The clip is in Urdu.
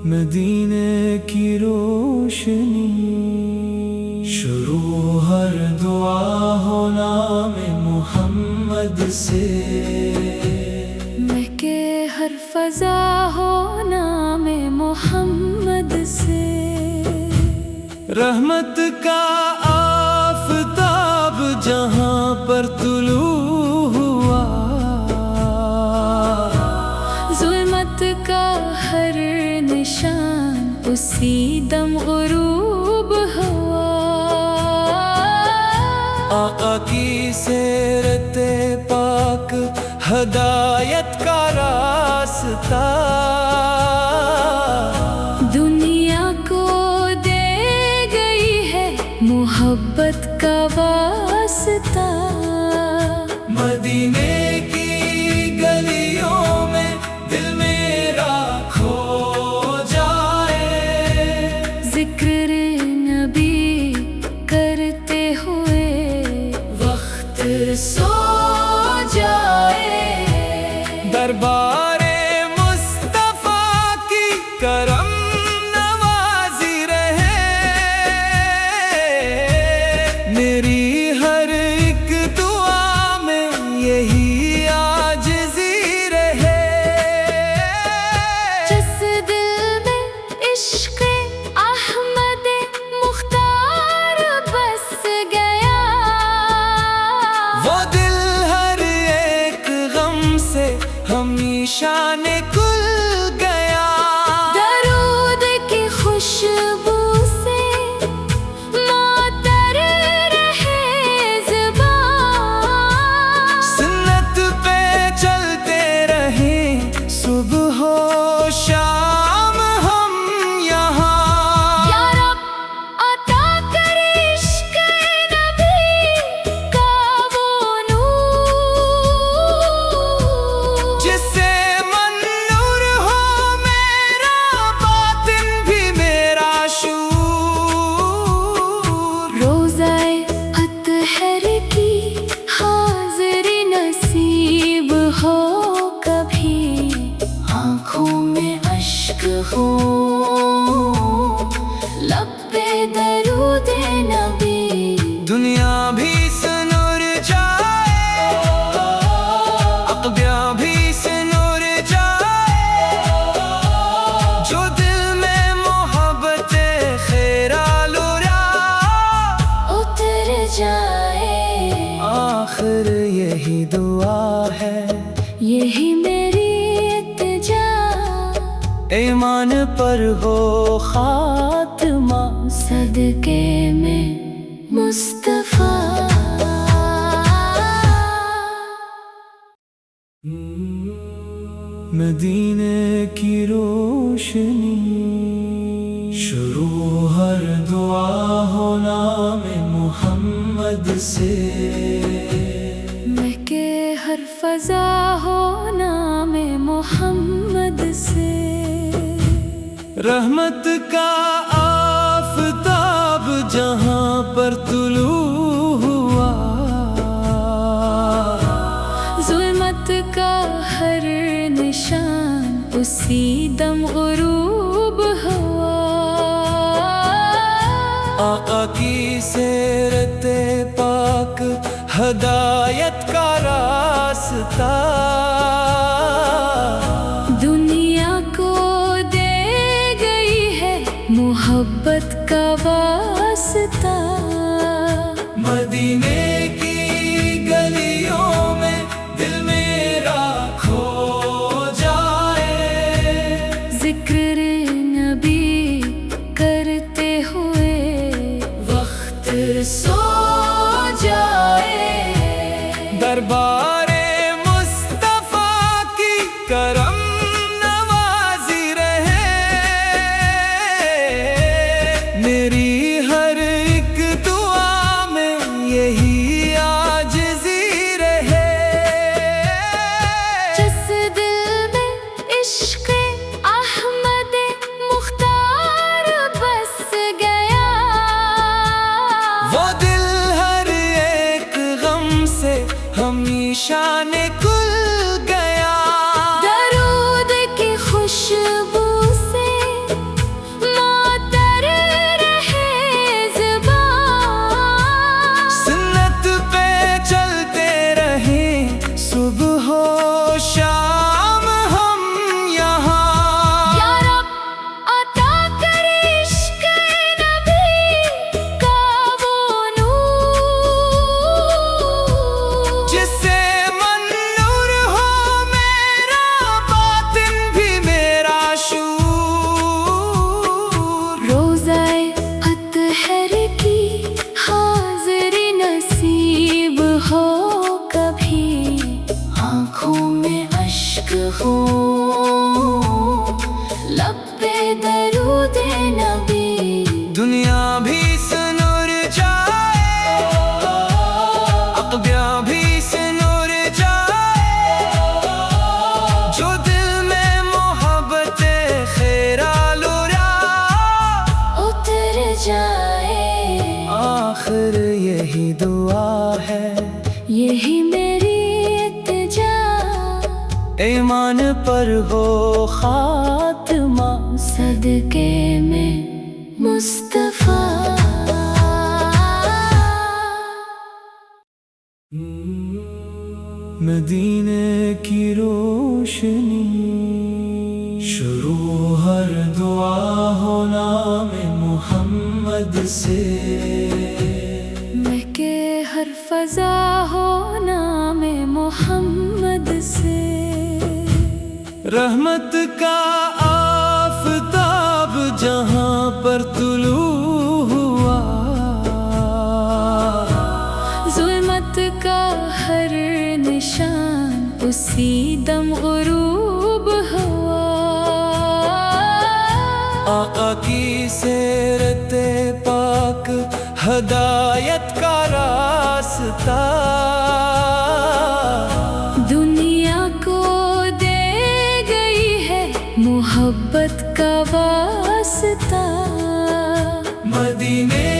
مدینے کی روشنی شروع ہر دعا ہو نام محمد سے، مہکے ہر فضا ہو نام محمد سے، رحمت کا آفتاب جہاں پر طلوع ہوا، ظلمت کا ہر نشان اسی دم غروب ہوا، آقا کی سیرت پاک ہدایت کا راستہ، دنیا کو دے گئی ہے محبت کا واسطہ، مدینے کی گلیوں میں دل میرا کھو جائے، ذکر نبی کرتے ہوئے وقت سو جائے، دربار مصطفیٰ کی کرم نوازی رہے، میری ہر ایک دعا میں یہی عاجزی رہے، جس دل میں عشق احمد مختار بس گیا، وہ دل ہر ایک غم سے ہمیشہ نکل گیا، درود کی خوشبو سے معطر رہے زبان، سنت پہ چلتے رہیں صبح و شام ہم یہاں، یا رب عطا کر عشق نبی کا وہ نور، جس سے منور ہو میرا باطن بھی میرا شعور، روزہ اطہر کی حاضری نصیب ہو کبھی، آنکھوں میں اشک ہو لب پہ درود نبی، دنیا بھی سنور جائے، عقبیاں بھی سنور جائے، جو دل میں محبت خیرالورا اتر جائے، آخر یہی دعا ہے، یہی میری التجا، ایمان پر ہو خاتمہ صدقے میں مصطفیٰ، مدینے کی روشنی شروع ہر دعا ہو نام محمد سے، مہکے ہر فضا ہو نام محمد سے، رحمت کا آفتاب جہاں پر طلوع ہوا، ظلمت کا ہر نشان اسی دم غروب ہوا، آقا کی سیرت پاک ہدایت کا راستہ، دنیا کو دے گئی ہے محبت کا واسطہ، مدینے کی گلیوں میں دل میرا کھو جائے، ذکر نبی کرتے ہوئے وقت سو جائے، دربار مصطفیٰ کی کرم نوازی رہے، میری ہر ایک دعا میں یہی عاجزی رہے، جس دل میں عشق احمد مختار بس گیا، وہ دل ہر ایک غم سے ہمیشہ نکل گیا، درود کی خوش پر ہو خاتمہ، صدقے میں مصطفیٰ۔ مدینے کی روشنی، شروع ہر دعا ہو نام محمد سے، مہکے ہر فضا ہو نام محمد سے، رحمت کا آفتاب جہاں پر طلوع ہوا، ظلمت کا ہر نشان اسی دم غروب ہوا، آقا کی سیرت پاک ہدایت کا راستہ، دنیا کو دے گئی ہے محبت کا واسطہ، مدینے